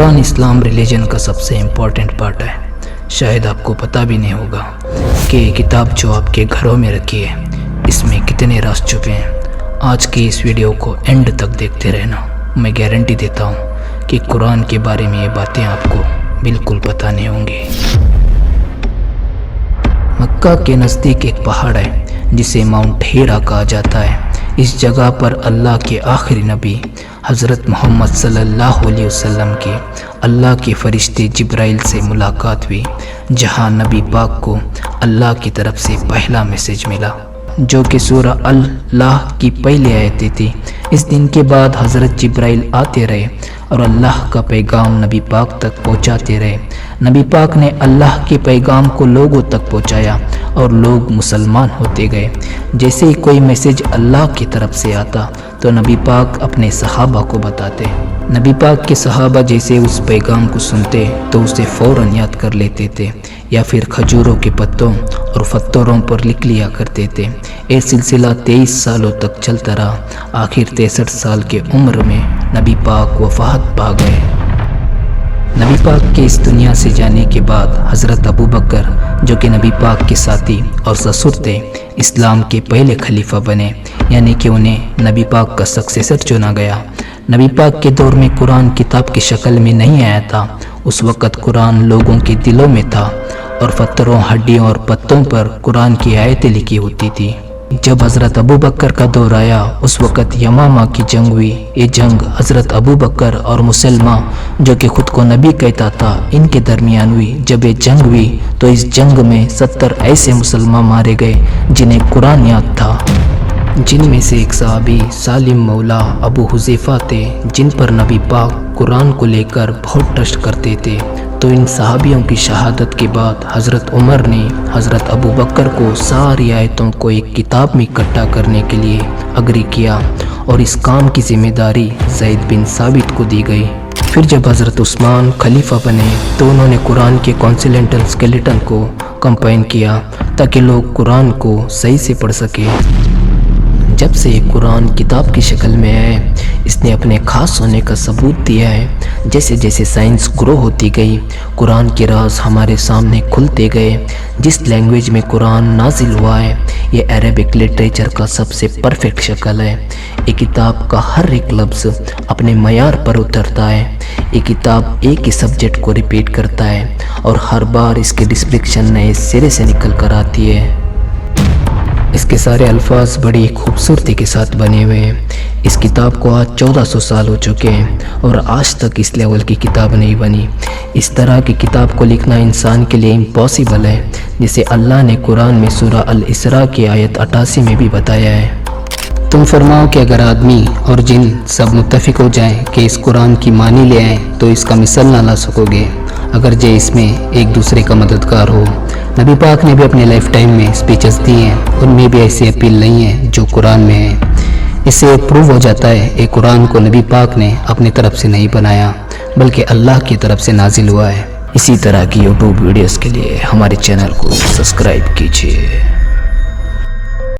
कुरान इस्लाम religion का सबसे important part है। शायद आपको पता भी नहीं होगा कि ये किताब जो आपके घरों में रखी है इसमें कितने राज छुपे हैं। आज की इस वीडियो को एंड तक देखते रहना। मैं गारंटी देता हूँ कि कुरान के बारे में ये बातें आपको बिल्कुल पता नहीं होंगी। मक्का के नज़दीक एक पहाड़ है जिसे माउंट हीरा कहा जाता है। इस जगह पर अल्लाह के आखिरी नबी हज़रत मोहम्मद सल्लल्लाहु अलैहि वसल्लम की अल्लाह के फरिश्ते जिब्राइल से मुलाकात हुई, जहां नबी पाक को अल्लाह की तरफ से पहला मैसेज मिला जो कि सूरह अल्लाह की पहली आयतें थी। इस दिन के बाद हज़रत जिब्राइल आते रहे और अल्लाह का पैगाम नबी पाक तक पहुंचाते रहे। नबी पाक ने अल्लाह के पैगाम को लोगों तक पहुंचाया और लोग मुसलमान होते गए। जैसे ही कोई मैसेज अल्लाह की तरफ से आता तो नबी पाक अपने सहाबा को बताते। नबी पाक के सहाबा जैसे उस पैगाम को सुनते तो उसे फ़ौरन याद कर लेते थे या फिर खजूरों के पत्तों और पत्थरों पर लिख लिया करते थे। ये सिलसिला 23 सालों तक चलता रहा। आखिर 63 साल के उम्र में नबी पाक वफ़ात पा गए। नबी पाक के इस दुनिया से जाने के बाद हज़रत अबू बकर जो कि नबी पाक के साथी और ससुर थे, इस्लाम के पहले खलीफा बने, यानी कि उन्हें नबी पाक का सक्सेसर चुना गया। नबी पाक के दौर में कुरान किताब की शक्ल में नहीं आया था। उस वक़्त कुरान लोगों के दिलों में था और पत्थरों, हड्डियों और पत्तों पर कुरान की आयतें लिखी होती थी। जब हज़रत अबू बकर का दौर आया उस वक़्त यमामा की जंग हुई। ये जंग हज़रत अबू बकर और मुसलमा जो कि ख़ुद को नबी कहता था इनके दरमियान हुई। जब ये जंग हुई तो इस जंग में 70 ऐसे मुसलमान मारे गए जिन्हें कुरान याद था, जिनमें से एक सहाबी सालिम मौला अबू हुज़ैफा थे, जिन पर नबी पाक कुरान को लेकर बहुत ट्रस्ट करते थे। तो इन सहाबियों की शहादत के बाद हज़रत उमर ने हज़रत अबू बकर को सारी आयतों को एक किताब में इकट्ठा करने के लिए अग्री किया और इस काम की जिम्मेदारी ज़ैद बिन साबित को दी गई। फिर जब हज़रत उस्मान खलीफा बने तो उन्होंने कुरान के कॉन्सिलेंटल स्केलेटन को कंपाइन किया ताकि लोग कुरान को सही से पढ़ सके। जब से कुरान किताब की शक्ल में है इसने अपने खास होने का सबूत दिया है। जैसे जैसे साइंस ग्रो होती गई कुरान के राज हमारे सामने खुलते गए। जिस लैंग्वेज में कुरान नाजिल हुआ है ये अरेबिक लिटरेचर का सबसे परफेक्ट शक्ल है। ये किताब का हर एक लफ्ज़ अपने मयार पर उतरता है। ये किताब एक ही सब्जेक्ट को रिपीट करता है और हर बार इसके डिस्क्रिप्शन नए सिरे से निकल कर आती है। इसके सारे अल्फाज बड़ी खूबसूरती के साथ बने हुए हैं। इस किताब को आज 1400 साल हो चुके हैं और आज तक इस लेवल की किताब नहीं बनी। इस तरह की किताब को लिखना इंसान के लिए इम्पॉसिबल है, जिसे अल्लाह ने कुरान में सूरह अल-इसरा की आयत 88 में भी बताया है। तुम फरमाओ कि अगर आदमी और जिन सब मुत्तफिक हो जाएं कि इस कुरान की मानी ले आएँ तो इसका मिसल ना ला सकोगे अगर जे इसमें एक दूसरे का मददगार हो। नबी पाक ने भी अपने लाइफ टाइम में स्पीचेस दी हैं, उनमें भी ऐसी अपील नहीं है जो कुरान में है। इससे प्रूव हो जाता है ये कुरान को नबी पाक ने अपनी तरफ से नहीं बनाया बल्कि अल्लाह की तरफ से नाजिल हुआ है। इसी तरह की यूट्यूब वीडियोस के लिए हमारे चैनल को सब्सक्राइब कीजिए।